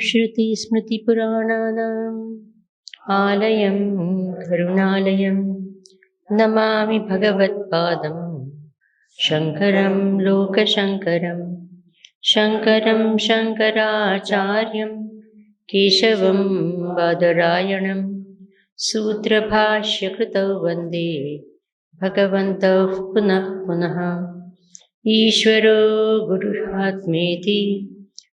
श्रुति स्मृति पुराणानाम् आलयं करुणालयं नमामि भगवत्पादं शङ्करं लोकशङ्करं शङ्करं शङ्कराचार्यं केशवं बादरायणं सूत्रभाष्यकृतौ वन्दे भगवन्तौ पुनः पुनः। ईश्वरो गुरुरात्मेति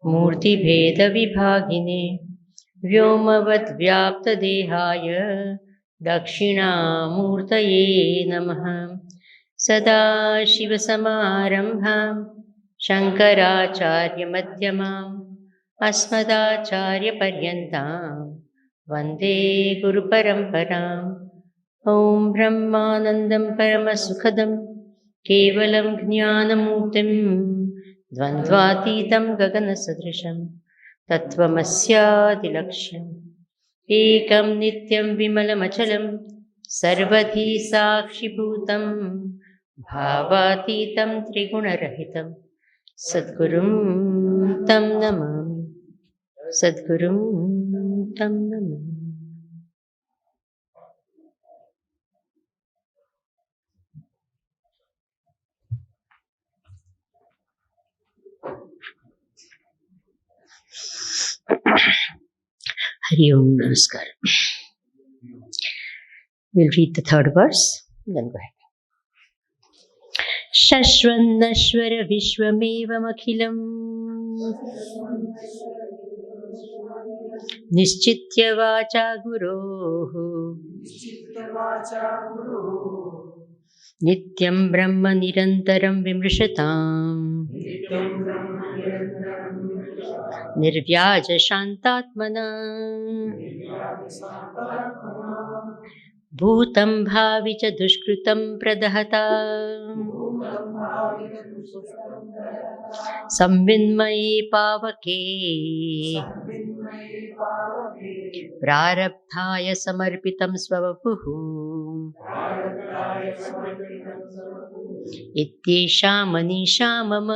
मूर्तिभेदविभागिने व्योमवद्व्याप्तदेहाय दक्षिणामूर्तये नमः। सदाशिवसमारम्भां शङ्कराचार्यमध्यमाम् अस्मदाचार्यपर्यन्तां वन्दे गुरुपरम्पराम्। ॐ ब्रह्मानन्दं परमसुखदं केवलं ज्ञानमूर्तिं द्वन्द्वातीतं गगनसदृशं तत्त्वमस्यादिलक्ष्यम् एकं नित्यं विमलमचलं सर्वधी साक्षिभूतं भावातीतं त्रिगुणरहितं सद्गुरुं तं नमामि, सद्गुरुं तं Namami. Hari Om Namaskar. We'll read the third verse, then go ahead. Shashvannashvara vishvamevamakhilam nischitya vacha guroh nityam brahma nirantaram vimrishatam निर्व्याज शांतात्मना भूतं भावि च दुष्कृतं प्रदहता संविन्मये पावके प्रारब्धाय समर्पितं स्ववपुः इत्येषा मनीषा मम।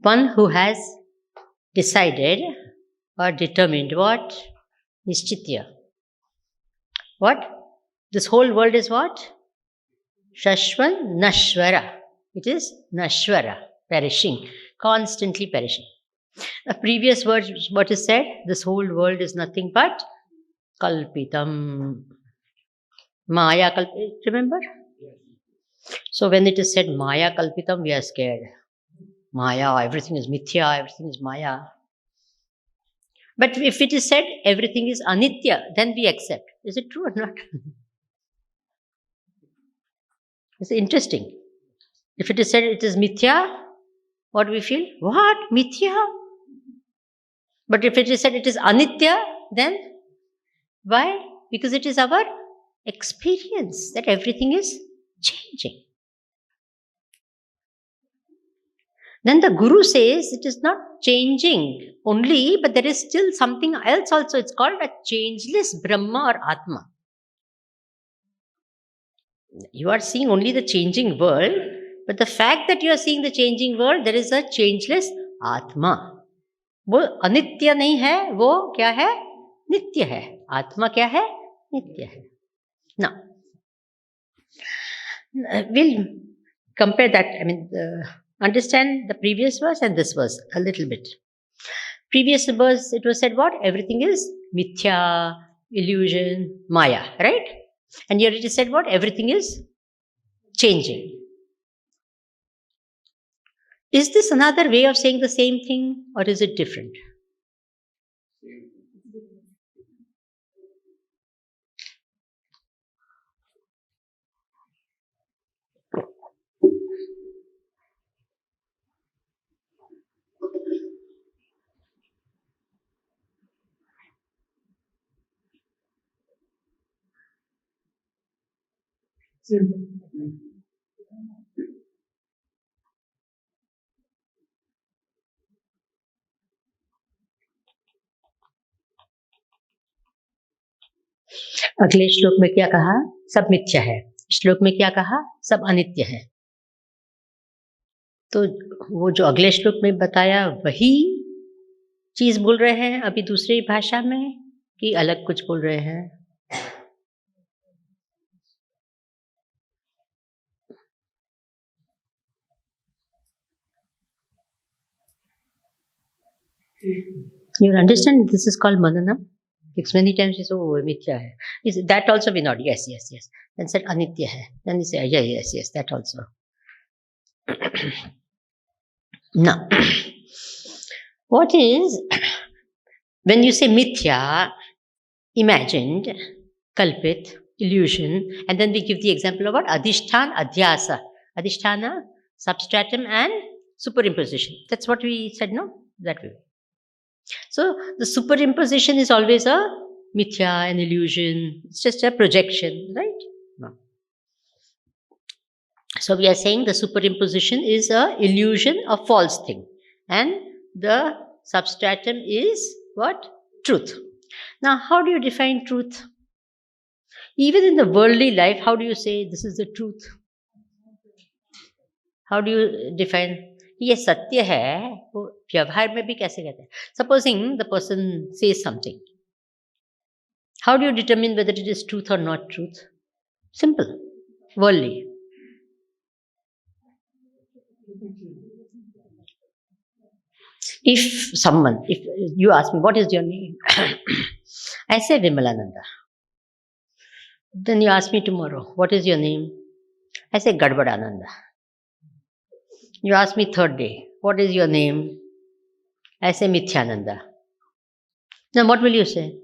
One who has decided or determined what? Nischitya. What? This whole world is what? Shashvan Nashvara. It is Nashvara, perishing, constantly perishing. The previous word, what is said? This whole world is nothing but Kalpitam. Maya Kalpitam. Remember? So when it is said Maya Kalpitam, we are scared. Maya, everything is mithya, everything is Maya. But if it is said everything is anitya, then we accept. Is it true or not? It's interesting. If it is said it is mithya, what do we feel? What? Mithya? But if it is said it is anitya, then why? Because it is our experience that everything is changing. Then the Guru says it is not changing only, but there is still something else also. It's called a changeless Brahma or Atma. You are seeing only the changing world, but the fact that you are seeing the changing world, there is a changeless Atma. वो अनित्य नहीं है, वो क्या है? नित्य है. आत्मा क्या है? नित्य है. Now, we'll compare that. Understand the previous verse and this verse a little bit. Previous verse, it was said what? Everything is mithya, illusion, Maya, right? And here it is said what? Everything is changing. Is this another way of saying the same thing or is it different? अगले श्लोक में क्या कहा? सब मिथ्या है. श्लोक में क्या कहा? सब अनित्य है. तो वो जो अगले श्लोक में बताया वही चीज बोल रहे हैं अभी दूसरी भाषा में कि अलग कुछ बोल रहे हैं? You understand this is called mananam? Because many times you say, oh, mithya hai. Is that also we nod? Yes, yes, yes. Then said anitya hai. Then you say, yeah, yes, yes, that also. Now, what is, when you say mithya, imagined, kalpit, illusion, and then we give the example of what? Adhishtan, adhyasa. Adhisthana, substratum, and superimposition. That's what we said, no? That way. So the superimposition is always a mithya, an illusion. It's just a projection, right? No. So we are saying the superimposition is a illusion, a false thing. And the substratum is what? Truth. Now, how do you define truth? Even in the worldly life, how do you say this is the truth? How do you define? ये सत्य है, वो व्यवहार में भी कैसे कहते हैं? Supposing the person says something. How do you determine whether it is truth or not truth? Simple. Worldly. If you ask me, what is your name? I say Vimalananda. Then you ask me tomorrow, what is your name? I say Gadbadananda. You ask me third day, what is your name? I say Mithyananda. Now what will you say?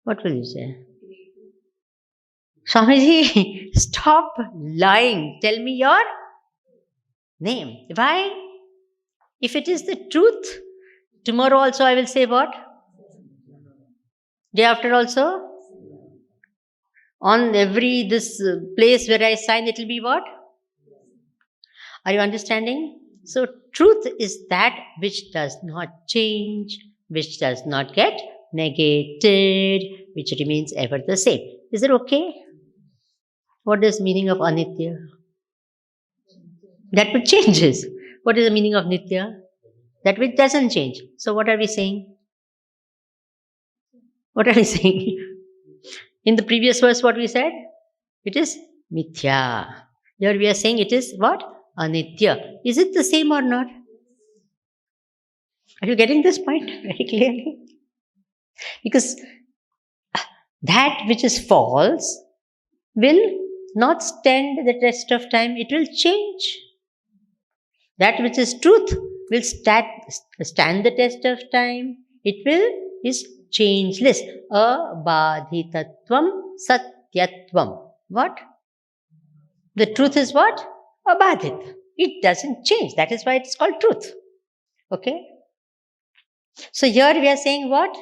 What will you say? Swamiji, stop lying. Tell me your name. Why? If it is the truth, tomorrow also I will say what? Day after also? On this place where I sign, it will be what? Are you understanding? So truth is that which does not change, which does not get negated, which remains ever the same. Is it okay? What is meaning of anitya? That which changes. What is the meaning of nitya? That which doesn't change. So what are we saying? What are we saying? In the previous verse, what we said? It is mithya. Here we are saying it is what? Anitya. Is it the same or not? Are you getting this point very clearly? Because that which is false will not stand the test of time. It will change. That which is truth will stand the test of time. It is changeless. Abadhitatvam satyatvam. What? The truth is what? Abadhit. It doesn't change. That is why it's called truth. Okay? So here we are saying what?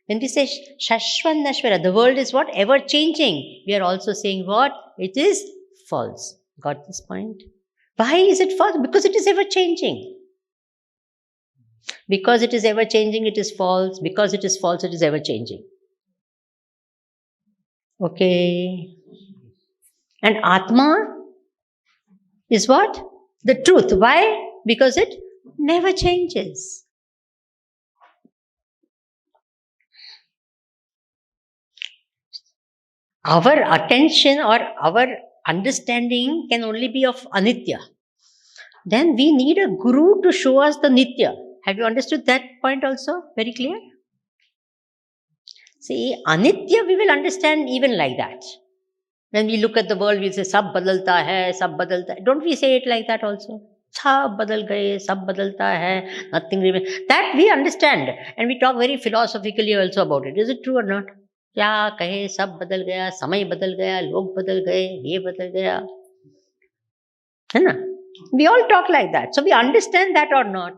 When we say Shashwan Nashvara, the world is what? Ever changing. We are also saying what? It is false. Got this point? Why is it false? Because it is ever changing. Because it is ever changing, it is false. Because it is false, it is ever changing. Okay. And Atma is what? The truth. Why? Because it never changes. Our attention or our understanding can only be of anitya. Then we need a guru to show us the nitya. Have you understood that point also? Very clear? See, Anitya we will understand even like that. When we look at the world, we say, Sab badalta hai, sab badalta hai. Don't we say it like that also? Sab badal gaye, sab badalta hai, nothing remains. That we understand. And we talk very philosophically also about it. Is it true or not? क्या कहे सब बदल गया, समय बदल गया, लोग बदल गए, ये बदल गया, है ना? We all talk like that. So we understand that or not?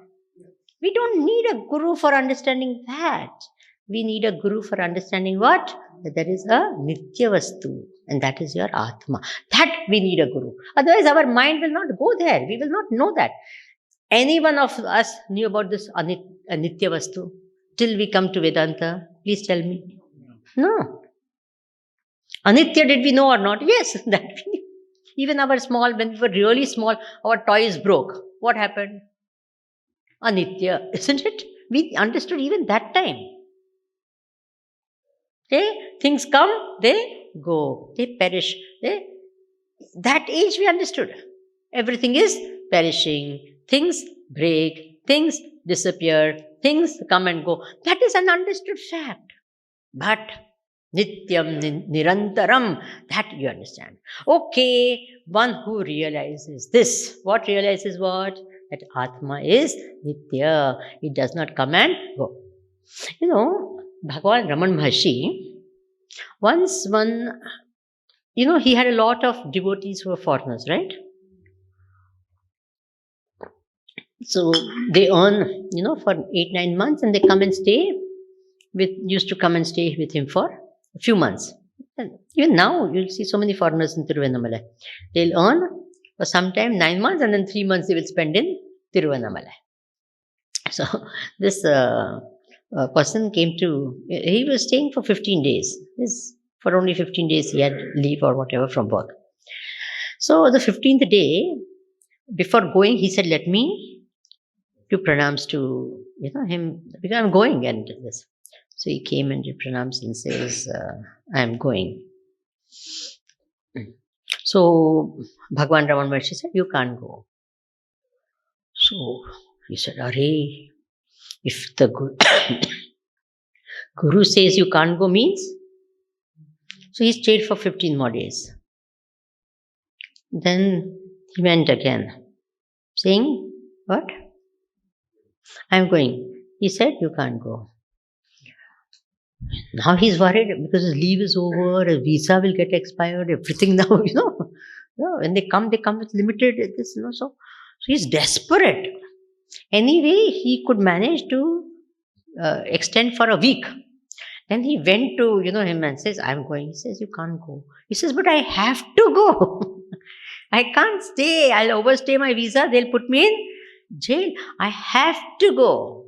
We don't need a guru for understanding that. We need a guru for understanding what? That there is a Nitya Vastu, and that is your Atma. That we need a guru. Otherwise, our mind will not go there. We will not know that. Any one of us knew about this Nitya Vastu till we come to Vedanta? Please tell me. No. Anitya, did we know or not? Yes, that we knew. Even our small, when we were really small, our toys broke. What happened? Anitya, isn't it? We understood even that time. Okay? Things come, they go, they perish. That age we understood. Everything is perishing. Things break, things disappear, things come and go. That is an understood fact. But Nityam, Nirantaram, that you understand. Okay, one who realizes this. What realizes what? That Atma is Nitya. It does not come and go. You know, Bhagavan Raman Maharshi, once he had a lot of devotees who were foreigners, right? So they earn, for 8-9 months, and they come and stay used to come and stay with him for a few months. And even now, you'll see so many foreigners in Tiruvannamalai. They'll earn for some time 9 months, and then 3 months they will spend in Tiruvannamalai. So this person he was staying for 15 days. For only 15 days he had leave or whatever from work. So the 15th day, before going, he said, let me do pranams to him, because I'm going and this. So he came and did pranams and says, I'm going. So Bhagavan Raman Maharshi said, you can't go. So he said, Arey, if the Guru says you can't go means? So he stayed for 15 more days. Then he went again, saying, what? I'm going. He said, you can't go. Now he's worried because his leave is over, his visa will get expired, everything now, when they come with limited this, so he's desperate. Anyway, he could manage to extend for a week. Then he went to, him and says, I'm going. He says, you can't go. He says, but I have to go. I can't stay. I'll overstay my visa. They'll put me in jail. I have to go.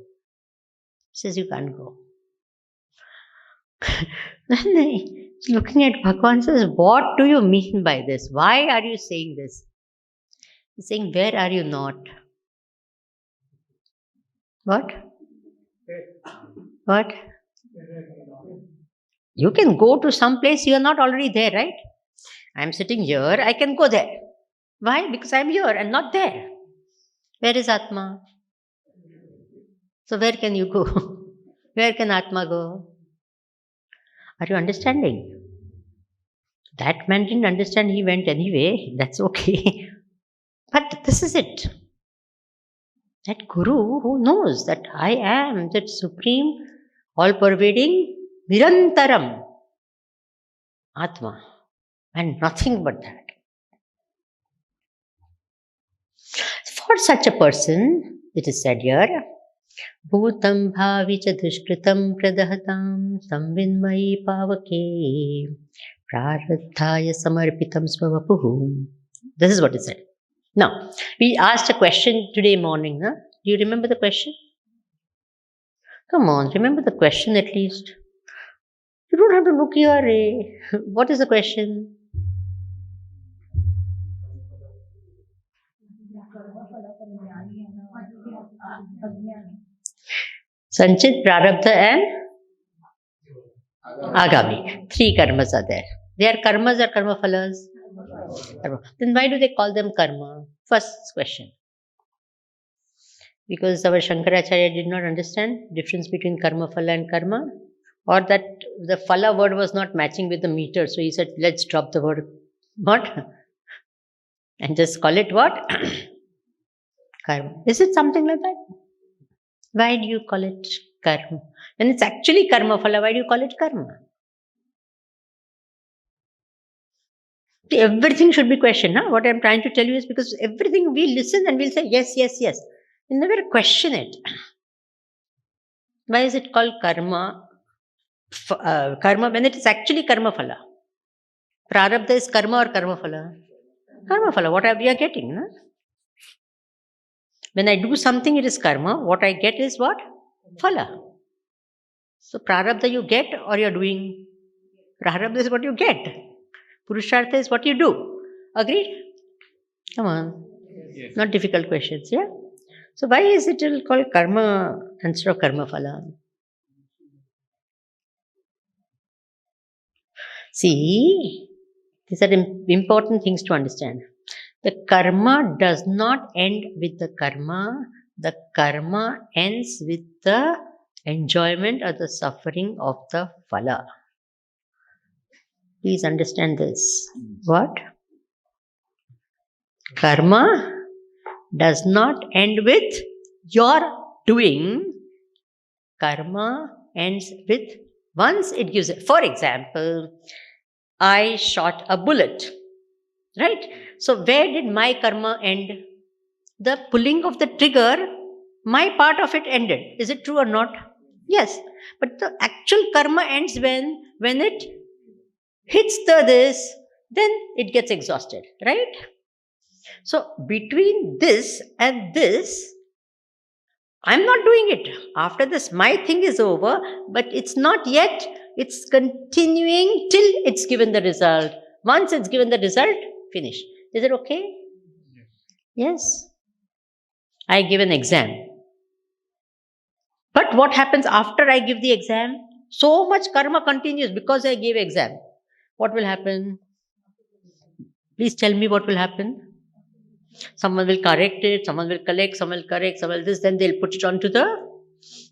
He says, you can't go. Then looking at Bhagavan says, what do you mean by this? Why are you saying this? He's saying, where are you not? What? What? You can go to some place, you are not already there, right? I'm sitting here, I can go there. Why? Because I'm here and not there. Where is Atma? So where can you go? Where can Atma go? Are you understanding? That man didn't understand, he went anyway. That's okay. But this is it. That Guru who knows that I am that supreme, all-pervading, Nirantaram Atma, and nothing but that. For such a person, it is said here, Bhutam bhavicha dushkritam pradahatam samvinmayi pavake prarabdhaya samarpitam svavapuhum. This is what it said. Now, we asked a question today morning. Huh? Do you remember the question? Come on, remember the question at least. You don't have to look here. Eh? What is the question? Sanchit, Prarabdha and Agami. 3 karmas are there. They are karmas or karma phalas? Karma. Then why do they call them karma? First question. Because our Shankaracharya did not understand difference between karma phala and karma. Or that the phala word was not matching with the meter, so he said, let's drop the word what? And just call it what? Karma. Is it something like that? Why do you call it karma? When it's actually karma phala, why do you call it karma? See, everything should be questioned. Huh? What I'm trying to tell you is because everything we listen and we'll say yes, yes, yes. We never question it. Why is it called karma? Karma when it is actually karma phala. Prarabdha is karma or karma phala? Karma phala. What we are getting? No? When I do something, it is karma. What I get is what? Phala. So prarabdha you get or you're doing. Prarabdha is what you get. Purushartha is what you do. Agreed? Come on. Yes. Not difficult questions, yeah? So why is it called karma instead of karma phala? See, these are important things to understand. The karma does not end with the karma. The karma ends with the enjoyment or the suffering of the phala. Please understand this. What? Karma does not end with your doing. Karma ends with once it gives it. For example, I shot a bullet. Right? So where did my karma end? The pulling of the trigger, my part of it ended. Is it true or not? Yes. But the actual karma ends when it hits this, then it gets exhausted. Right? So between this and this, I'm not doing it. After this, my thing is over, but it's not yet. It's continuing till it's given the result. Once it's given the result, finish. Is it okay? Yes. I give an exam. But what happens after I give the exam? So much karma continues because I gave exam. What will happen? Please tell me what will happen. Someone will correct it, someone will collect, someone will correct, someone will this, then they'll put it onto the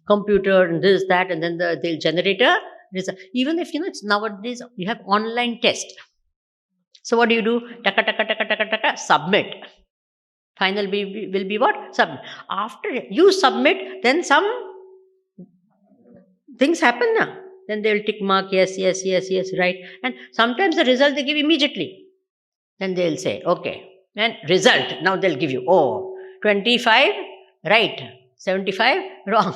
computer and this, that, and then they'll generate a result. Even if it's nowadays you have online test. So what do? Taka, taka, taka, taka, taka, submit. Final will be what? Submit. After you submit, then some things happen now. Then they will tick mark, yes, yes, yes, yes, right. And sometimes the result they give immediately. Then they'll say, okay. And result, now they'll give you, 25, right. 75, wrong.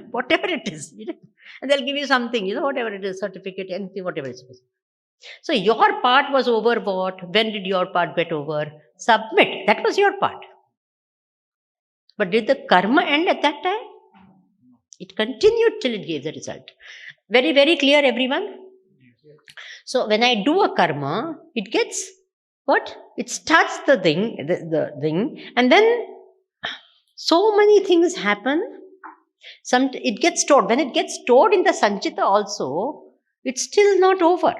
Whatever it is. And they'll give you something, whatever it is, certificate, anything, whatever it is. So your part was over what? When did your part get over? Submit. That was your part. But did the karma end at that time? It continued till it gave the result. Very, very clear, everyone? So when I do a karma, it gets what? It starts the thing, and then so many things happen. It gets stored. When it gets stored in the sanchita also, it's still not over.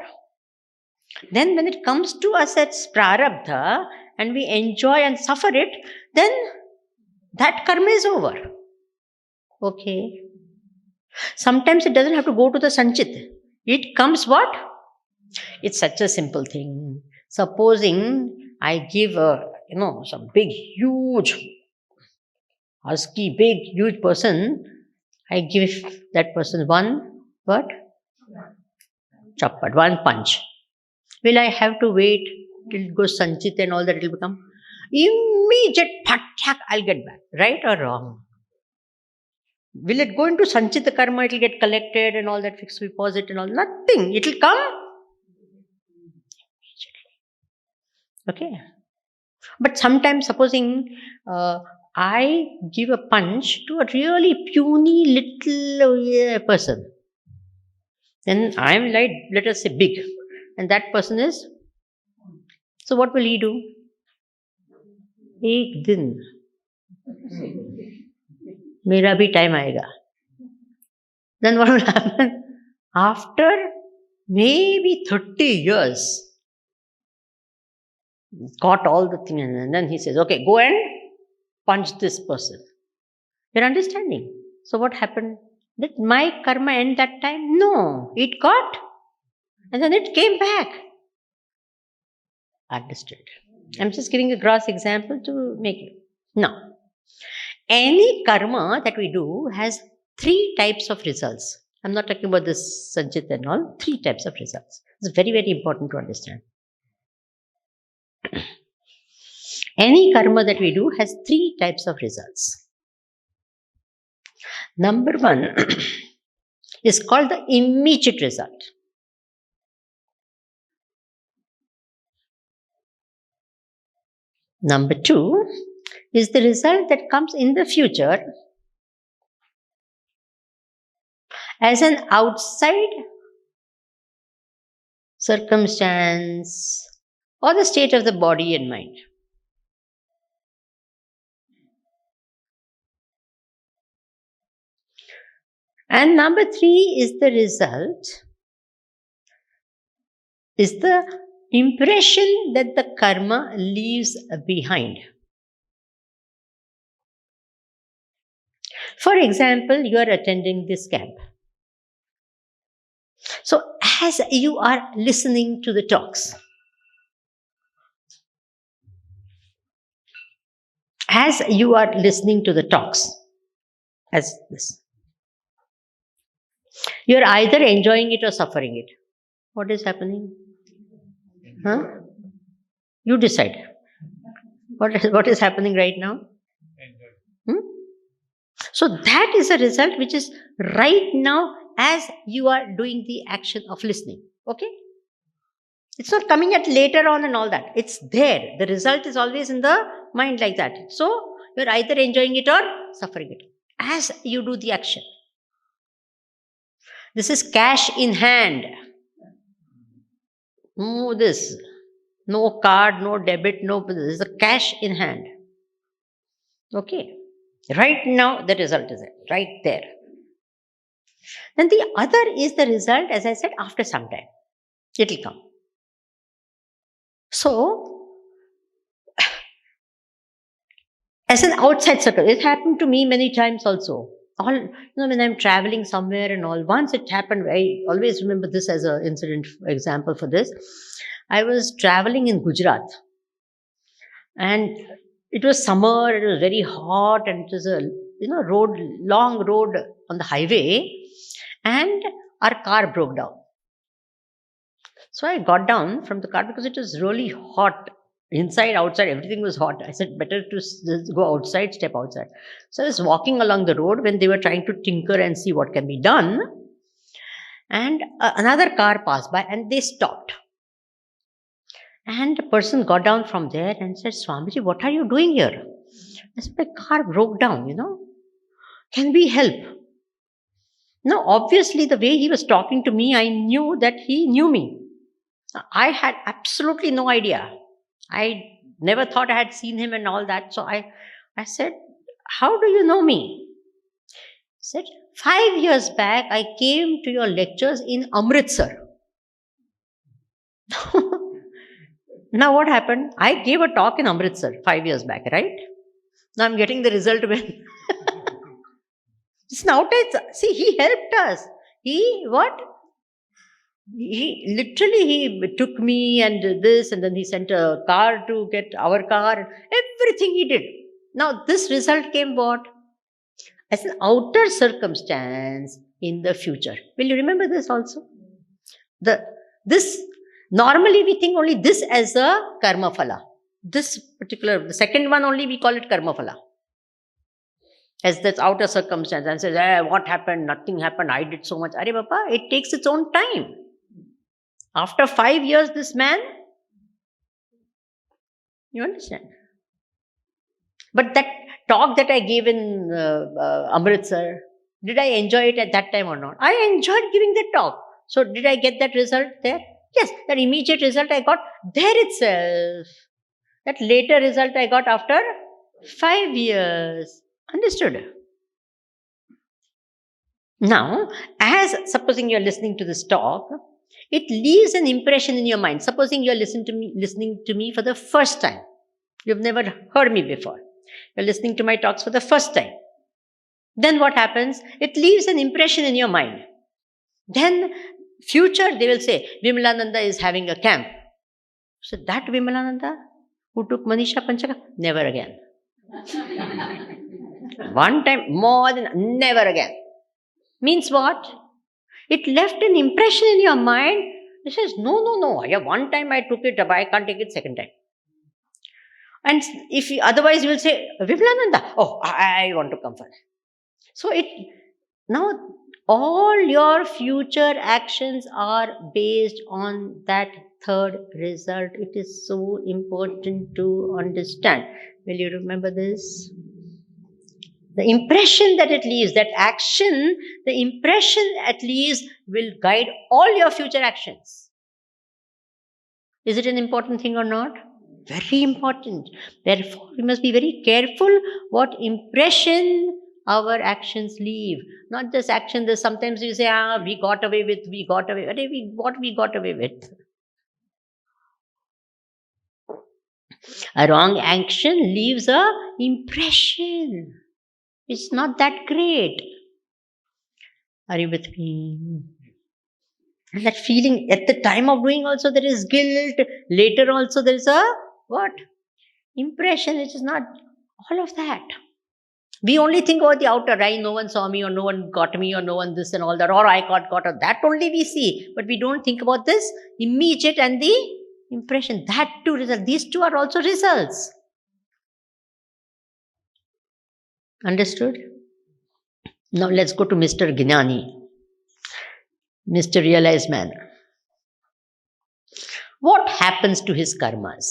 Then when it comes to us as prarabdha, and we enjoy and suffer it, then that karma is over. Okay. Sometimes it doesn't have to go to the sanchit. It comes what? It's such a simple thing. Supposing I give some big, huge, husky, big, huge person, I give that person one, what? Chappat, one punch. Will I have to wait till it goes sanchit and all that it will become? Immediate patak, I'll get back. Right or wrong? Will it go into sanchita karma? It will get collected and all that fixed deposit and all. Nothing. It will come. Okay. But sometimes, supposing I give a punch to a really puny little person, then I am like, let us say, big, and that person is. So what will he do? Ek din. मेरा भी time आएगा. Then what will happen? After maybe 30 years, got all the things, and then he says, okay, go and punch this person. You're understanding? So what happened? Did my karma end that time? No. It got, and then it came back. Understood. I'm just giving a gross example to make it. Now, any karma that we do has three types of results. I'm not talking about this Sanchit and all, three types of results. It's very, very important to understand. Any karma that we do has three types of results. Number one is called the immediate result. Number two is the result that comes in the future as an outside circumstance or the state of the body and mind. And number three is the result, is the impression that the karma leaves behind. For example, you are attending this camp. So, as you are listening to the talks, as you are listening to the talks, as this, you are either enjoying it or suffering it. What is happening? Huh? You decide. What is happening right now? Hmm? So that is a result which is right now as you are doing the action of listening. Okay? It's not coming at later on and all that. It's there. The result is always in the mind like that. So you're either enjoying it or suffering it as you do the action. This is cash in hand. No this. No card, no debit, no. This is the cash in hand. Okay. Right now, the result is it. Right there. Then the other is the result, as I said, after some time. It will come. So, as an outside circle, it happened to me many times also. When I'm traveling somewhere and all, once it happened, I always remember this as an incident example for this. I was traveling in Gujarat and it was summer, it was very hot, and it was a long road on the highway, and our car broke down. So I got down from the car because it was really hot. Inside, outside, everything was hot. I said, better to just go outside, step outside. So I was walking along the road when they were trying to tinker and see what can be done. And another car passed by and they stopped. And the person got down from there and said, Swamiji, what are you doing here? I said, my car broke down, Can we help? Now, obviously, the way he was talking to me, I knew that he knew me. I had absolutely no idea. I never thought I had seen him and all that. So I said, how do you know me? He said, 5 years back, I came to your lectures in Amritsar. Now what happened? I gave a talk in Amritsar 5 years back, right? Now I'm getting the result when... It's now, see, he helped us. He took me and this, and then he sent a car to get our car. Everything he did. Now this result came what? As an outer circumstance in the future. Will you remember this also? Normally we think only this as a karma phala. The second one only we call it karma phala. As that outer circumstance, and says, what happened? Nothing happened. I did so much. Arey Baba, it takes its own time. After 5 years, this man, you understand? But that talk that I gave in Amritsar, did I enjoy it at that time or not? I enjoyed giving the talk. So did I get that result there? Yes, that immediate result I got there itself. That later result I got after 5 years. Understood? Now, as supposing you're listening to this talk, it leaves an impression in your mind. Supposing you're listening to me for the first time. You've never heard me before. You're listening to my talks for the first time. Then what happens? It leaves an impression in your mind. Then future they will say, Vimalananda is having a camp. So that Vimalananda who took Manisha Panchakam, never again. One time, more than never again. Means what? It left an impression in your mind. It says, no. Yeah, one time I took it, but I can't take it second time. And if you, otherwise you will say, Vimalananda, oh, I want to come for that. So now all your future actions are based on that third result. It is so important to understand. Will you remember this? The impression that it leaves, that action, the impression it leaves will guide all your future actions. Is it an important thing or not? Very important. Therefore, we must be very careful what impression our actions leave. Not just action, there's sometimes you say, we got away with. What we got away with? A wrong action leaves a impression. It's not that great. Are you with me? And that feeling at the time of doing also there is guilt. Later also there is a what? Impression. It is not all of that. We only think about the outer, right? No one saw me, or no one got me, or no one this and all that, or I got caught, or that only we see. But we don't think about this immediate and the impression. That too result. These two are also results. Understood? Now let's go to Mr. Gnani, Mr. Realized Man. What happens to his karmas?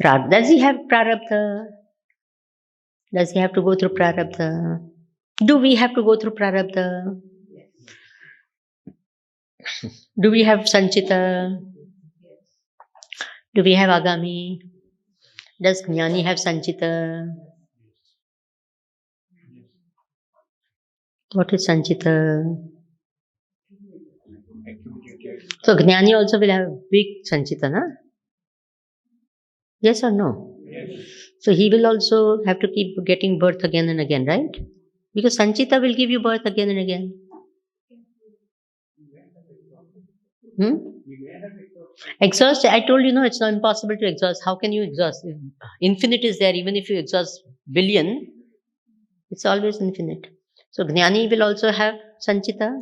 Does he have prarabdha? Does he have to go through prarabdha? Do we have to go through prarabdha? Do we have sanchita? Do we have agami? Does jnani have sanchita? What is sanchita? So jnani also will have big sanchita, na? Yes or no? Yes. So he will also have to keep getting birth again and again, right? Because sanchita will give you birth again and again. Exhaust, I told you, no, it's not impossible to exhaust. How can you exhaust? If infinite is there, even if you exhaust billion, it's always infinite. So Jnani will also have sanchita.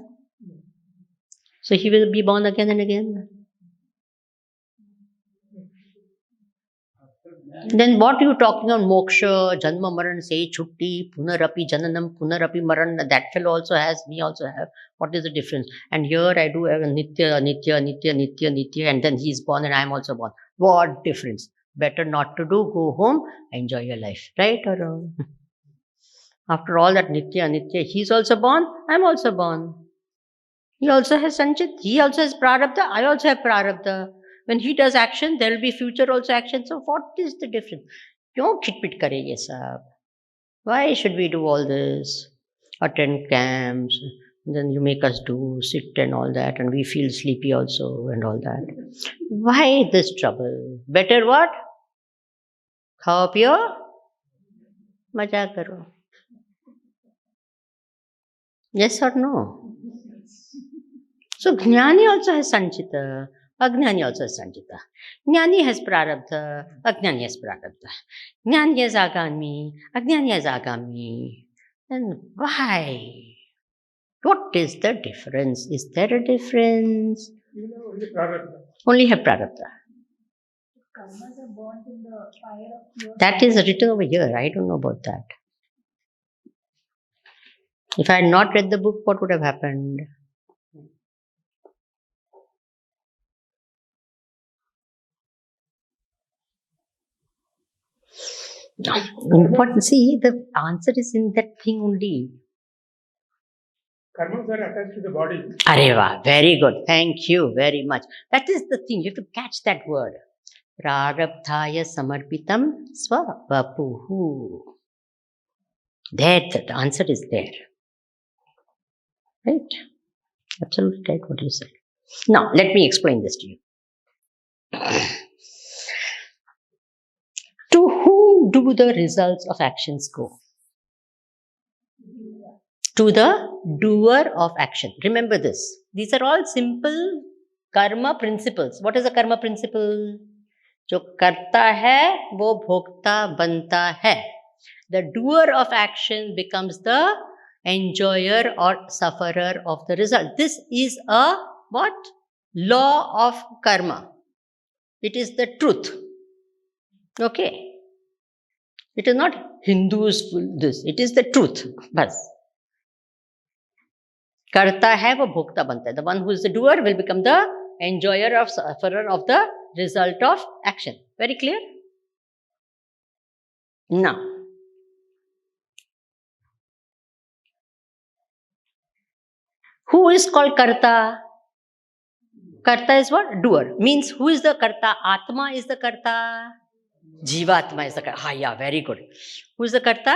So he will be born again and again. Then what are you talking on moksha, janma maran, say chutti, punarapi jananam, punarapi maran, that fellow also has, me also have. What is the difference? And here I do have a nitya, and then he's born and I'm also born. What difference? Better not to do, go home, enjoy your life, right? Or after all that nitya, he's also born, I'm also born. He also has sanchit, he also has prarabdha, I also have prarabdha. When he does action, there will be future also action. So what is the difference? Kyun khitpit kare ye sab? Why should we do all this? Attend camps, then you make us do, sit and all that, and we feel sleepy also and all that. Why this trouble? Better what? Khao piyo, maja karo. Yes or no? So Jnani also has sanchita. Ajnani also has sanchita. Jnani has prarabdha. Ajnani has prarabdha. Jnani has agami. Ajnani has agami. Then why? What is the difference? Is there a difference? Only prarabdha. Only have prarabdha. Karmas are born in the fire of pure. That is written over here. I don't know about that. If I had not read the book, what would have happened? But see, the answer is in that thing only. Karmas are attached to the body. Areva, very good. Thank you very much. That is the thing. You have to catch that word. Prarabdhaya samarpitam swavapuhu. There, the answer is there. Right? Absolutely right what you said. Now, let me explain this to you. To whom do the results of actions go? To the doer of action. Remember this. These are all simple karma principles. What is a karma principle? जो करता है वो भोक्ता बनता है. The doer of action becomes the enjoyer or sufferer of the result. This is a what? Law of karma. It is the truth. Okay. It is not Hindus this. It is the truth. Bas. करता है वो भोक्ता बनता है. The one who is the doer will become the enjoyer or sufferer of the result of action. Very clear? Now, who is called karta? Karta is what? Doer. Means who is the karta? Atma is the karta. Jivatma is the karta. Yeah, very good. Who is the karta?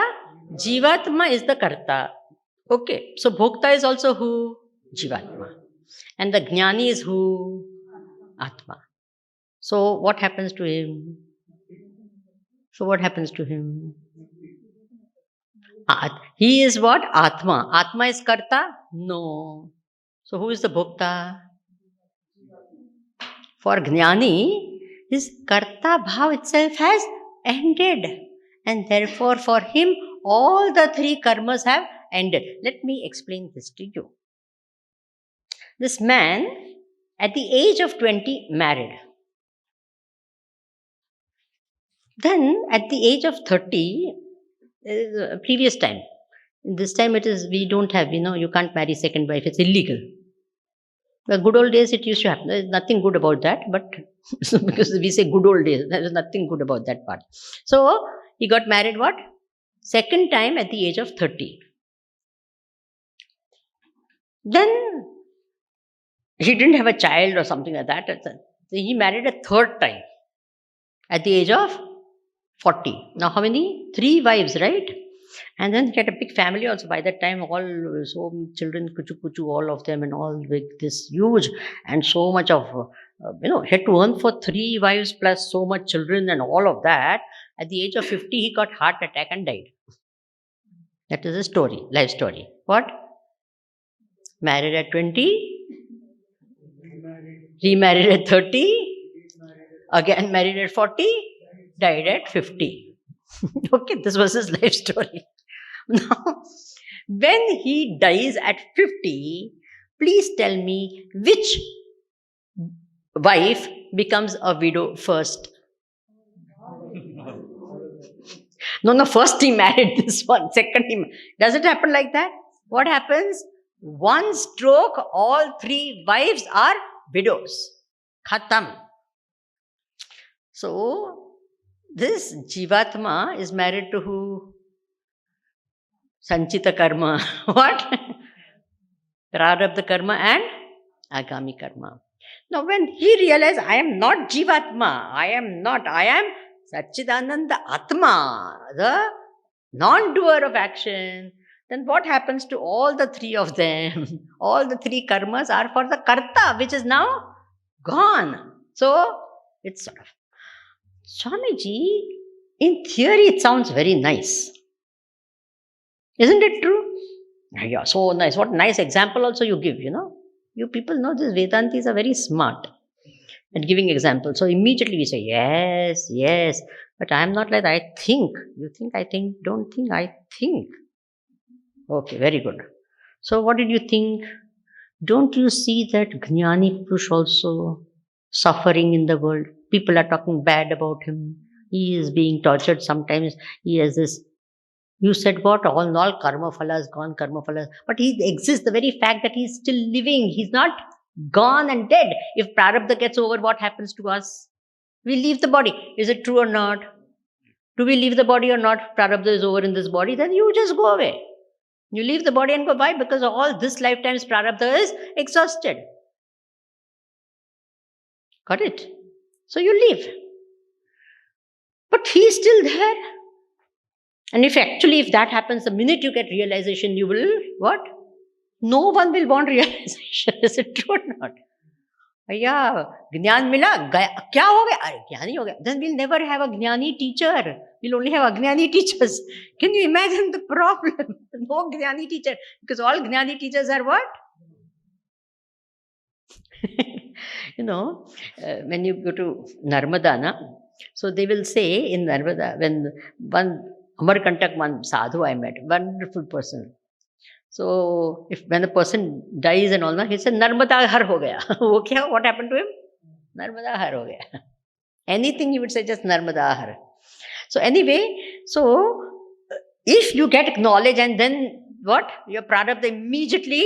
Jivatma is the karta. Okay. So bhokta is also who? Jivatma. And the jnani is who? Atma. So what happens to him? He is what? Atma. Atma is karta? No. So who is the bhokta? For jnani, his karta bhav itself has ended. And therefore for him, all the three karmas have ended. Let me explain this to you. This man, at the age of 20, married. Then, at the age of 30, previous time, this time it is, we don't have, you can't marry second wife, it's illegal. The good old days, it used to happen. There is nothing good about that, but because we say good old days, there is nothing good about that part. So, he got married what? Second time at the age of 30. Then, he didn't have a child or something like that. So he married a third time at the age of 40. Now, how many? 3 wives, right? And then he had a big family also. By that time, all so many children, kuchu, all of them, and all big, this huge, and so much of, he had to earn for 3 wives plus so much children and all of that. At the age of 50, he got heart attack and died. That is a story, life story. What? Married at 20, remarried at 30, again married at 40, died at 50. Okay, this was his life story. Now, when he dies at 50, please tell me which wife becomes a widow first? No, first he married this one, second does it happen like that? What happens? One stroke, all 3 wives are widows. Khatam. So, this Jivatma is married to who? Sanchita karma. What? Prarabdha karma and Agami karma. Now, when he realized, I am not Jivatma, I am Satchidananda Atma, the non-doer of action, then what happens to all the 3 of them? All the 3 karmas are for the karta, which is now gone. So, it's sort of, Swamiji, in theory it sounds very nice. Isn't it true? Yeah, so nice. What nice example also you give, You people know this Vedantis are very smart at giving examples. So immediately we say, yes. But I am not like that. I think. You think, I think. Don't think, I think. Okay, very good. So what did you think? Don't you see that Jnani Purush also suffering in the world? People are talking bad about him. He is being tortured sometimes. He has this. You said what? All karma phala is gone, karma phala. But he exists. The very fact that he is still living. He's not gone and dead. If prarabdha gets over, what happens to us? We leave the body. Is it true or not? Do we leave the body or not? Prarabdha is over in this body. Then you just go away. You leave the body and go. Why? Because all this lifetime's prarabdha is exhausted. Got it? So you leave. But he's still there. And if that happens, the minute you get realization, you will, what? No one will want realization. Is it true or not? Yeah, ज्ञान मिला गया क्या हो गया अरे ज्ञानी हो गया then we'll never have a ज्ञानी teacher, we'll only have अज्ञानी teachers. Can you imagine the problem? No ज्ञानी teacher, because all ज्ञानी teachers are what? You know, when you go to Narmada, na, so they will say in Narmada, when one Amarkantak, one sadhu I met, wonderful person. So if when a person dies and all that, he said Narmada har ho gaya. वो क्या? What happened to him? Narmada har ho gaya. Anything he would say, just Narmada har. So anyway, so if you get knowledge and then what? Your prarabdha immediately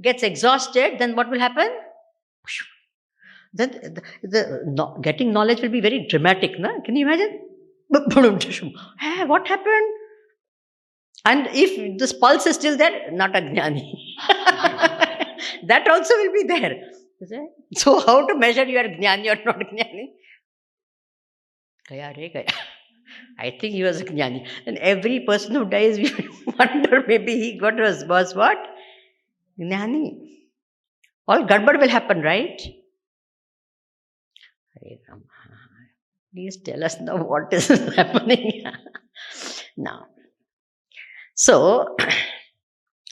gets exhausted, then what will happen? Then getting knowledge will be very dramatic, na? Can you imagine? Hey, what happened? And if this pulse is still there, not a jnani. That also will be there. So how to measure you are jnani or not jnani? Gaya re gaya. I think he was a jnani. And every person who dies, we wonder maybe he was what? Jnani. All gadbad will happen, right? Please tell us now what is happening now. So,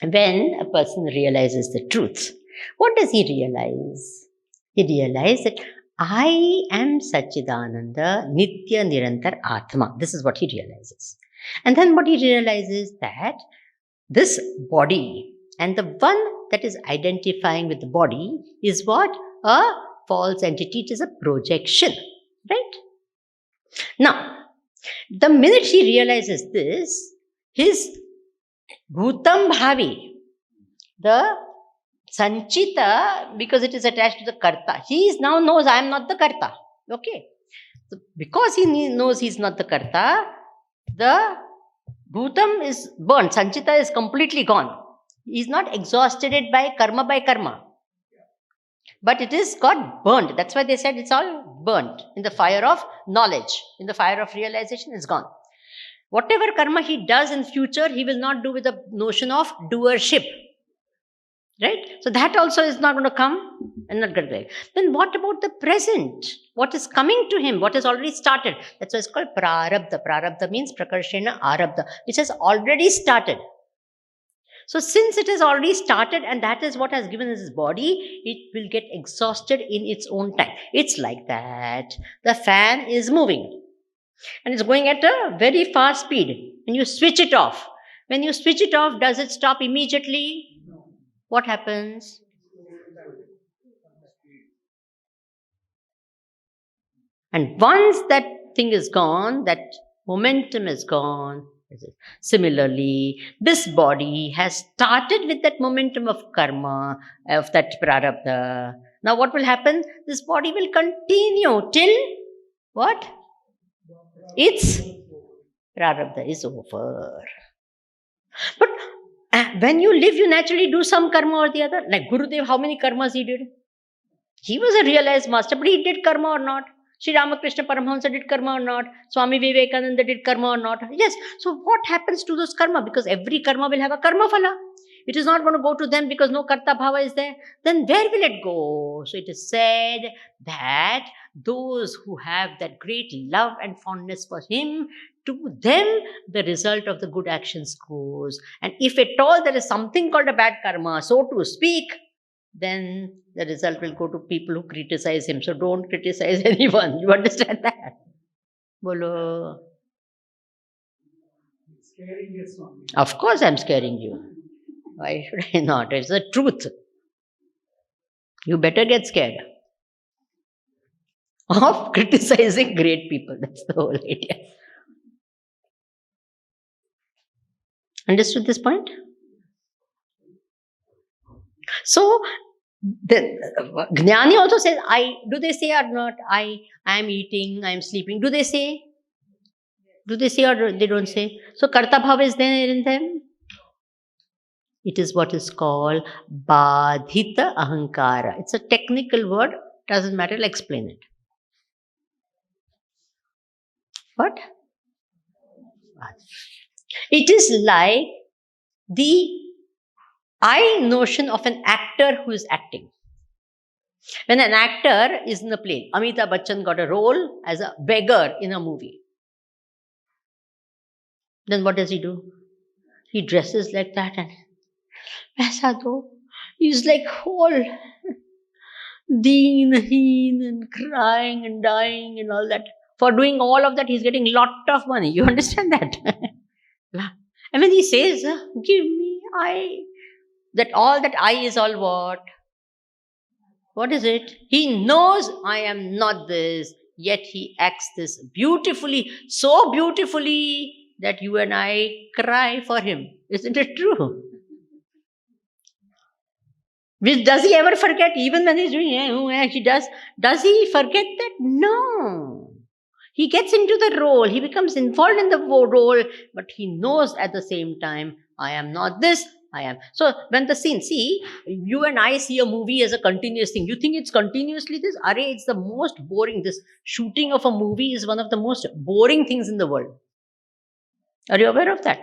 when a person realizes the truth, what does he realize? He realizes that I am Satchidananda, Nitya Nirantar Atma. This is what he realizes. And then what he realizes that this body and the one that is identifying with the body is what? A false entity. It is a projection. Right? Now, the minute he realizes this, his bhutam bhavi, the sanchita, because it is attached to the karta, he now knows I am not the karta. Okay? So because he knows he is not the karta, the bhutam is burnt. Sanchita is completely gone. He is not exhausted by karma. But it is got burnt. That's why they said it's all burnt. In the fire of knowledge, in the fire of realization, it's gone. Whatever karma he does in future, he will not do with the notion of doership. Right? So that also is not going to come and not going to be. Then what about the present? What is coming to him? What has already started? That's why it's called prarabdha. Prarabdha means prakarshena arabdha, which has already started. So since it has already started and that is what has given his body, it will get exhausted in its own time. It's like that. The fan is moving and it's going at a very fast speed. And you switch it off. When you switch it off, does it stop immediately? What happens? And once that thing is gone, that momentum is gone. Similarly, this body has started with that momentum of karma, of that prarabdha. Now what will happen? This body will continue till what? Its prarabdha is over. But when you live, you naturally do some karma or the other. Like Gurudev, how many karmas he did? He was a realized master, but he did karma or not? Sri Ramakrishna Paramahamsa did karma or not? Swami Vivekananda did karma or not? Yes. So what happens to those karma? Because every karma will have a karma phala. It is not going to go to them because no karta bhava is there. Then where will it go? So it is said that those who have that great love and fondness for him, to them the result of the good actions goes. And if at all there is something called a bad karma, so to speak, then the result will go to people who criticize him. So don't criticize anyone. You understand that? Bolo. Of course I'm scaring you. Why should I not? It's the truth. You better get scared of criticizing great people. That's the whole idea. Understood this point? So the Jnani also says, do they say or not, I am eating, I am sleeping? Do they say? Do they say or they don't say? So Karta Bhava is there in them. It is what is called Badhita Ahankara. It's a technical word, doesn't matter, I'll explain it. What? It is like the I notion of an actor who is acting. When an actor is in a play, Amitabh Bachchan got a role as a beggar in a movie. Then what does he do? He dresses like that and aisa do. He's like whole deen, heen and crying and dying and all that. For doing all of that, he's getting lot of money. You understand that? And when he says, give me I, that all that I is all what? What is it? He knows I am not this, yet he acts this beautifully, so beautifully that you and I cry for him. Isn't it true? Which does he ever forget? Even when he's doing, he does. Does he forget that? No. He gets into the role. He becomes involved in the role, but he knows at the same time, I am not this. I am. So when the scene, see, you and I see a movie as a continuous thing. You think it's continuously this? Array, it's the most boring. This shooting of a movie is one of the most boring things in the world. Are you aware of that?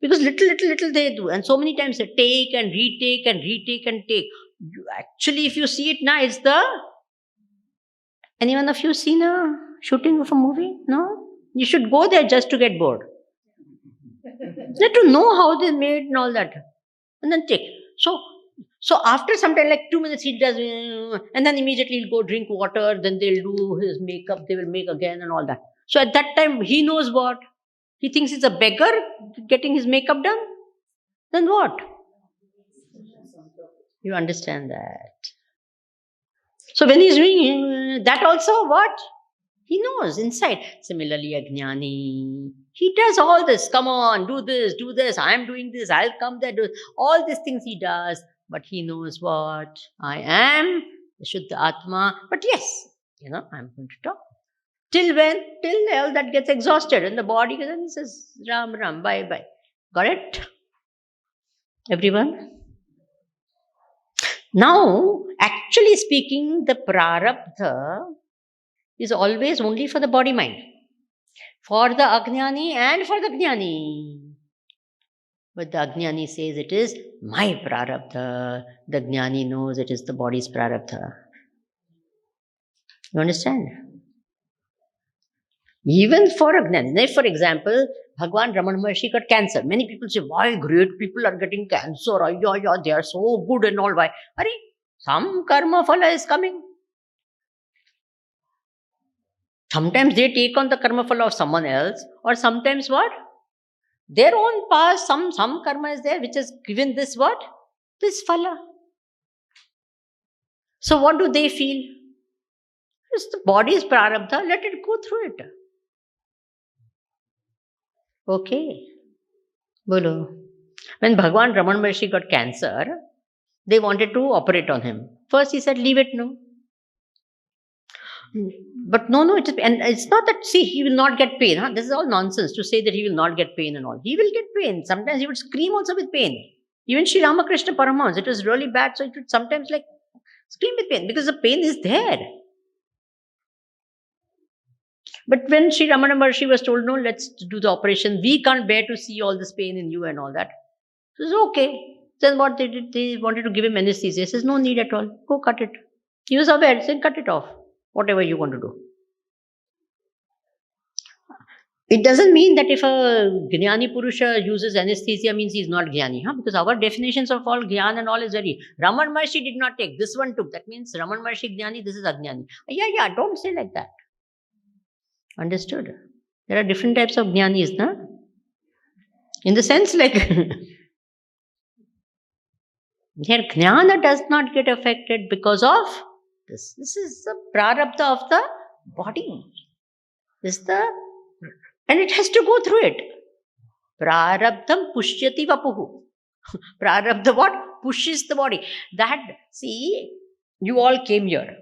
Because little they do. And so many times they take and retake and retake and take. Actually, if you see it now, it's the... Anyone of you seen a shooting of a movie? No? You should go there just to get bored. You have to know how they made and all that. And then take. So after some time, like 2 minutes, he does, and then immediately he'll go drink water, then they'll do his makeup, they will make again and all that. So at that time, he knows what? He thinks he's a beggar getting his makeup done? Then what? You understand that. So when he's doing that also, what? He knows inside. Similarly, a jnani, he does all this. Come on, do this. I'm doing this. I'll come there. Do all these things he does. But he knows what? I am the Shuddha Atma. But yes, I'm going to talk. Till when? Till all that gets exhausted and the body goes and he says, Ram, Ram, bye, bye. Got it? Everyone? Now, actually speaking, the prarabdha is always only for the body mind. For the ajnani and for the jnani. But the ajnani says it is my prarabdha. The jnani knows it is the body's prarabdha. You understand? Even for ajnani. For example, Bhagwan Ramana Maharshi got cancer. Many people say, why great people are getting cancer? They are so good and all. Why? Some karma phala is coming. Sometimes they take on the karma phala of someone else, or sometimes what? Their own past, some karma is there which has given this what? This phala. So what do they feel? It's the body's prarabdha, let it go through it. Okay. Bolo. When Bhagwan Ramana Maharshi got cancer, they wanted to operate on him. First he said, leave it, no. But no, and it's not that, see, he will not get pain. This is all nonsense to say that he will not get pain and all. He will get pain. Sometimes he would scream also with pain. Even Sri Ramakrishna Paramahansa, it was really bad, so it would sometimes like scream with pain because the pain is there. But when Sri Ramana Maharshi was told, no, let's do the operation, we can't bear to see all this pain in you and all that. So it's okay. Then what they did, they wanted to give him anesthesia. He says, no need at all. Go cut it. He was aware, said, cut it off. Whatever you want to do. It doesn't mean that if a Jnani Purusha uses anesthesia means he's not Jnani. Because our definitions of all Jnana and all is very... Ramana Maharshi did not take. This one took. That means Ramana Maharshi Jnani, this is Ajnani. Yeah, don't say like that. Understood? There are different types of Jnanis, na? In the sense like... Their Jnana does not get affected because of this. This is the prarabdha of the body. This is the... And it has to go through it. Prarabdham pushyati vapuhu. Prarabdha what? Pushes the body. That, see, you all came here.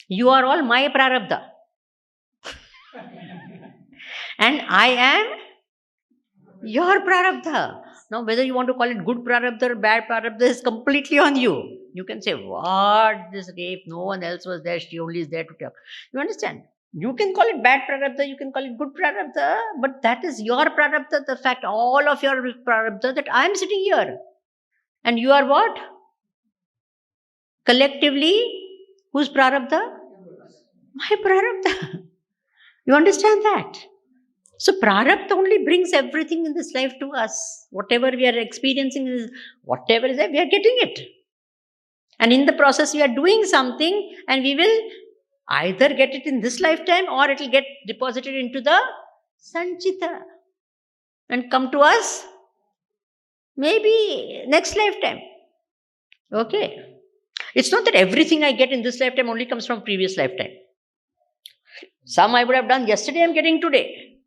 You are all my prarabdha. And I am your prarabdha. Now, whether you want to call it good prarabdha or bad prarabdha is completely on you. You can say, what? This rape, no one else was there. She only is there to talk. You understand? You can call it bad prarabdha, you can call it good prarabdha, but that is your prarabdha, the fact, all of your prarabdha, that I am sitting here. And you are what? Collectively Whose prarabdha? My prarabdha. You understand that? So prarabdha only brings everything in this life to us. Whatever we are experiencing is whatever is there, we are getting it. And in the process, we are doing something, and we will either get it in this lifetime or it will get deposited into the sanchita and come to us maybe next lifetime. Okay. It's not that everything I get in this lifetime only comes from previous lifetime. Some I would have done yesterday, I'm getting today.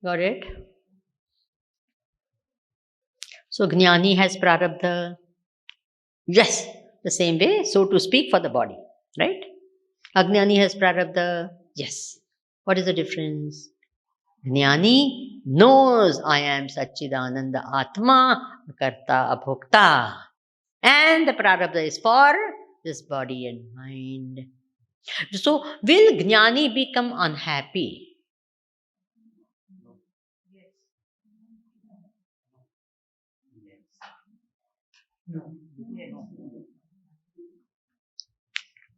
Got it? So Jnani has prarabdha. Yes, the same way, so to speak, for the body. Right? Ajnani has prarabdha. Yes. What is the difference? Jnani knows I am Satchidananda Atma, Karta Abhokta. And the prarabdha is for this body and mind. So, will Jnani become unhappy?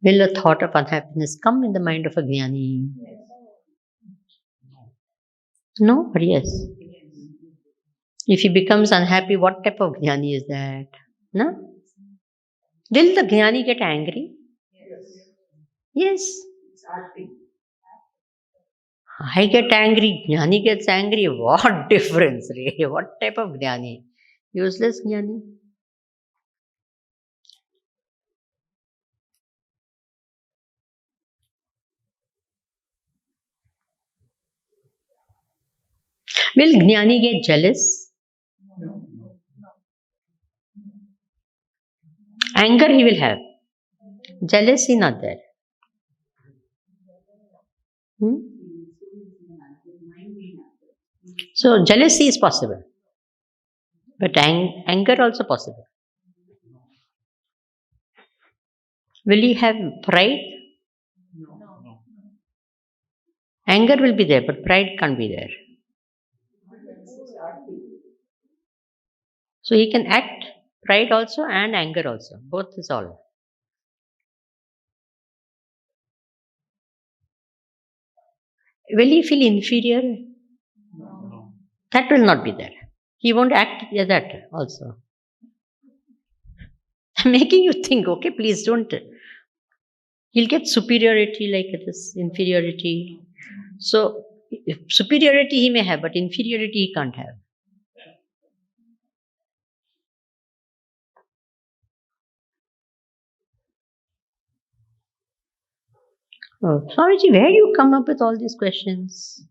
Will a thought of unhappiness come in the mind of a Jnani? No, or yes. If he becomes unhappy, what type of Jnani is that? No? Will the Jnani get angry? Yes. I get angry, Jnani gets angry. What difference, really? What type of Jnani? Useless Jnani. Will Jnani get jealous? Anger he will have. Jealousy not there. So jealousy is possible. But anger also possible. Will he have pride? Anger will be there, but pride can't be there. So he can act pride also and anger also. Both is all. Will he feel inferior? That will not be there. He won't act like that also. I'm making you think, okay? Please don't. He'll get superiority like this, inferiority. So, superiority he may have, but inferiority he can't have. Oh, Swamiji, where do you come up with all these questions?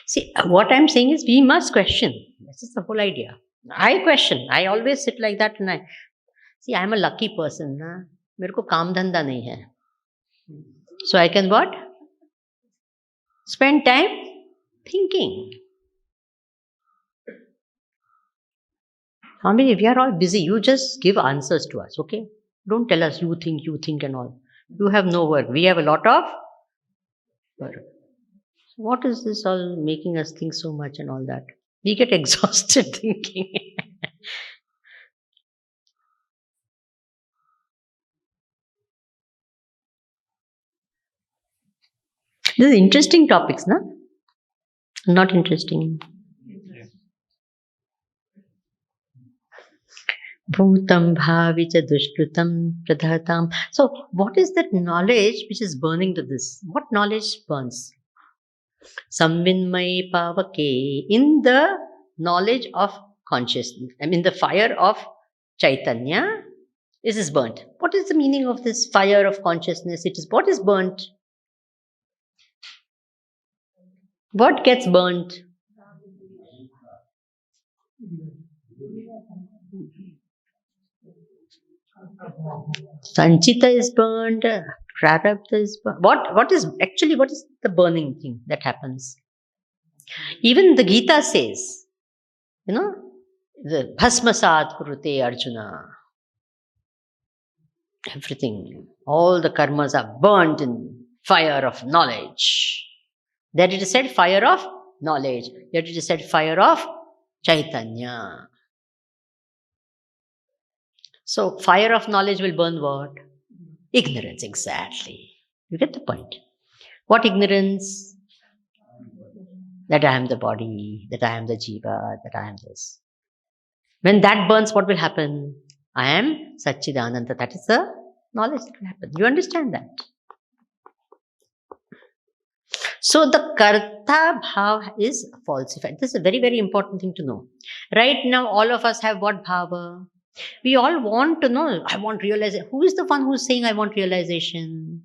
See, what I'm saying is we must question. This is the whole idea. I question. I always sit like that and see, I'm a lucky person. Na? मेरे को काम धंधा नहीं है. So I can what? Spend time thinking. Swamiji, if we are all busy, you just give answers to us, okay? Don't tell us you think and all. You have no work. We have a lot of work. What is this all making us think so much and all that? We get exhausted thinking. This is interesting topics, na? Not interesting. Bhutam bhavicha dushkrutam pradhatam. So, what is that knowledge which is burning to this? What knowledge burns? Samvinmai pavake. In the knowledge of consciousness, I mean the fire of Chaitanya, this is burnt. What is the meaning of this fire of consciousness? It is what is burnt? What gets burnt? Sanchita is burned, prarabdha is burned. What is the burning thing that happens? Even the Gita says, the bhasmasat kurute Arjuna. Everything, all the karmas are burnt in fire of knowledge. There it is said fire of knowledge. There it is said fire of Chaitanya. So, fire of knowledge will burn what? Ignorance, exactly. You get the point. What ignorance? That I am the body, that I am the jiva, that I am this. When that burns, what will happen? I am Satchidananda. That is the knowledge that will happen. You understand that? So the karta bhav is falsified. This is a very, very important thing to know. Right now, all of us have what bhava? We all want to know, I want realization. Who is the one who's saying, I want realization?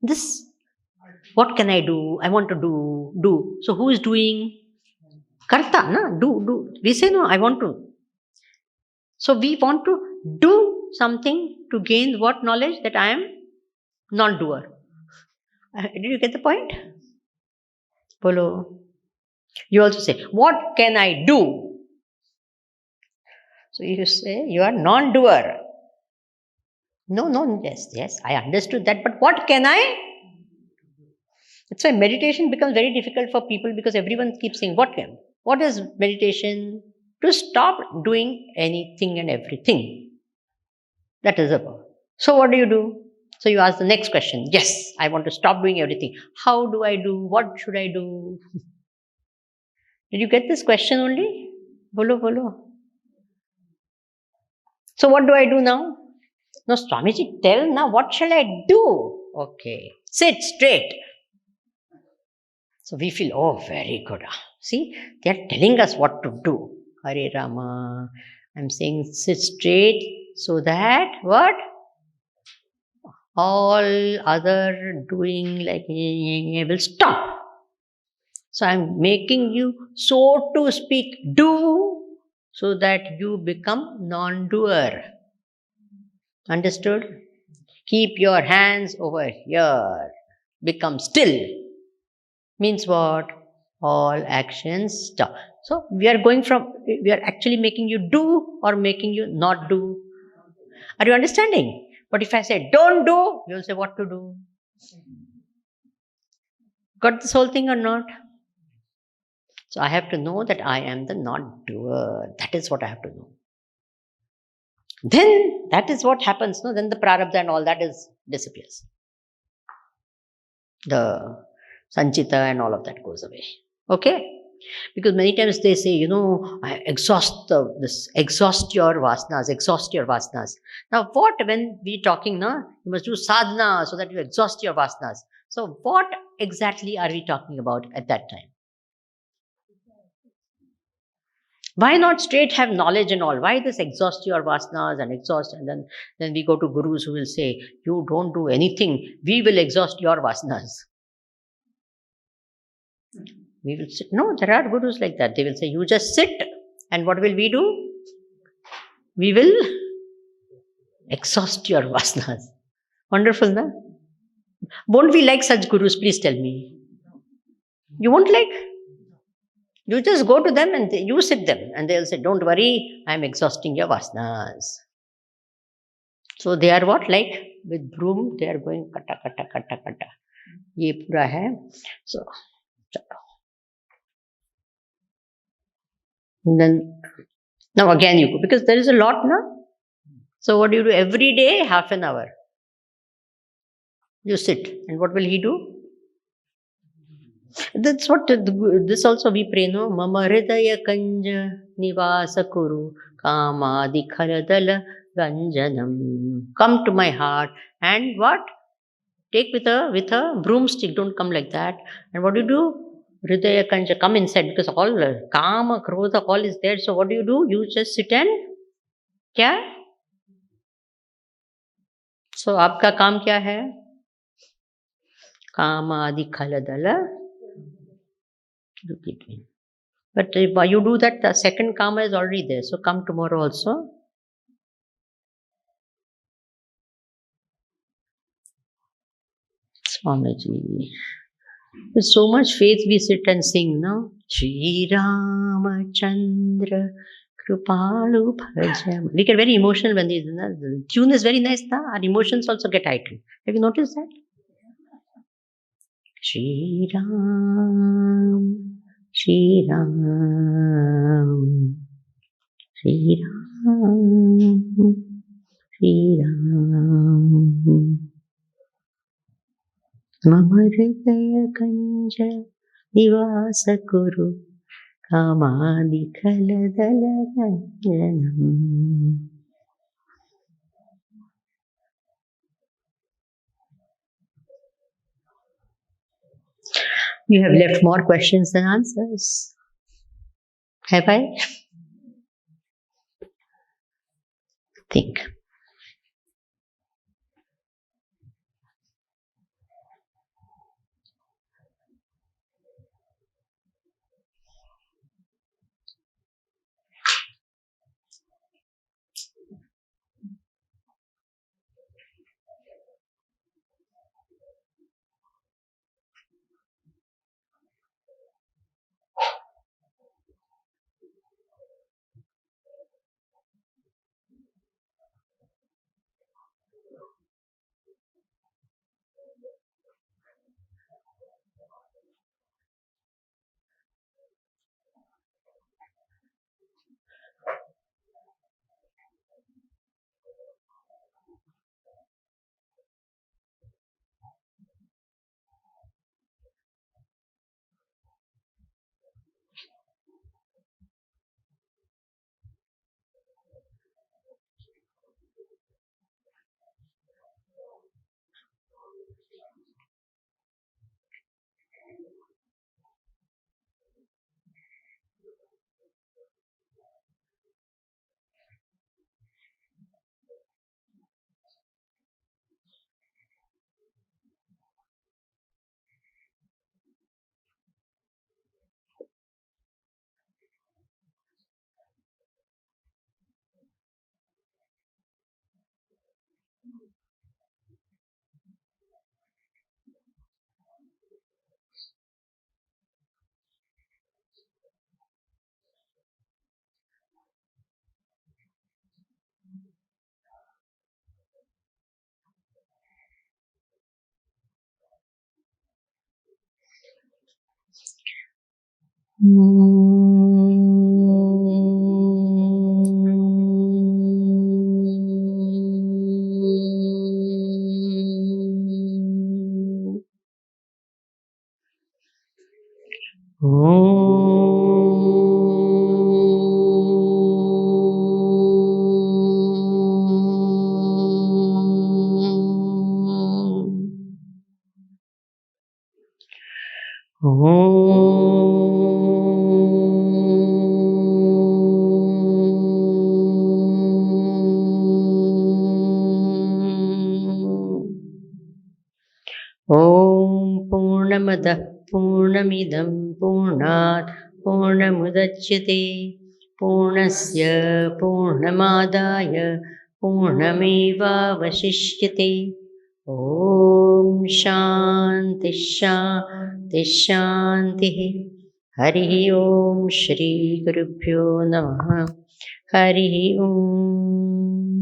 This, what can I do? I want to do. So who is doing? Karta, no? Do. We say, no, I want to. So we want to do something to gain what knowledge? That I am non-doer. Did you get the point? Bolo. You also say, what can I do? So you say, you are non-doer. No, yes, I understood that, but what can I? That's why meditation becomes very difficult for people because everyone keeps saying, what is meditation? To stop doing anything and everything. That is about. So what do? So you ask the next question. Yes, I want to stop doing everything. How do I do? What should I do? Did you get this question only? Bolo. So what do I do now? No, Swamiji, tell now, what shall I do? Okay, sit straight. So we feel, oh, very good. See, they are telling us what to do. Hare Rama, I'm saying sit straight so that what? All other doing like will stop. So I'm making you, so to speak, do so that you become non-doer. Understood? Keep your hands over here. Become still. Means what? All actions stop. So we are actually making you do or making you not do. Are you understanding? But if I say don't do, you'll say what to do. Got this whole thing or not? So I have to know that I am the not doer. That is what I have to know. Then that is what happens. No, then the prarabdha and all that is disappears. The sanchita and all of that goes away. Okay? Because many times they say, exhaust your vasanas. Now, what when we talking, na, you must do sadhana so that you exhaust your vasanas. So, what exactly are we talking about at that time? Why not straight have knowledge and all? Why this exhaust your vasanas and then we go to gurus who will say, you don't do anything, we will exhaust your vasanas. We will sit. No, there are gurus like that. They will say, you just sit, and what will we do? We will exhaust your vasanas. Wonderful, na? Won't we like such gurus? Please tell me. You won't like? You just go to them and you sit them, and they'll say, don't worry, I'm exhausting your vasanas. So they are what? Like with broom, they are going kata. Ye pura hai. So, and then, now again you go, because there is a lot, na? So what do you do? Every day, half an hour. You sit. And what will he do? That's what this also we pray, no? Mama hridaya kanja nivasa kuru kamadi khaladala ganjanam. Come to my heart and what? Take with a broomstick. Don't come like that. And what do? Hridaya kanja, come inside, because all kama, krodha, all is there. So what do? You just sit and kya? So आपका काम क्या है? कामादि खलदल. Repeat me. But if you do that, the second kama is already there. So come tomorrow also. Swamiji. With so much faith we sit and sing, no? Shri Ramachandra Kripalu Bhajam. We get very emotional when the tune is very nice, na? Our emotions also get heightened. Have you noticed that? Shri Ram, Shri Ram, Shri Ram, Shri Ram. मम हृदयकञ्ज निवास कुरु कामादिकलदलरञ्जनम्. You have left more questions than answers. Have I? Think. ॐ पूर्णमदः पूर्णमिदं पूर्णात् पूर्णमुदच्यते पूर्णस्य पूर्णमादाय पूर्णमेवावशिष्यते. ॐ शान्ति शान्ति शान्तिः. हरिः ॐ श्रीगुरुभ्यो नमः. हरिः ॐ.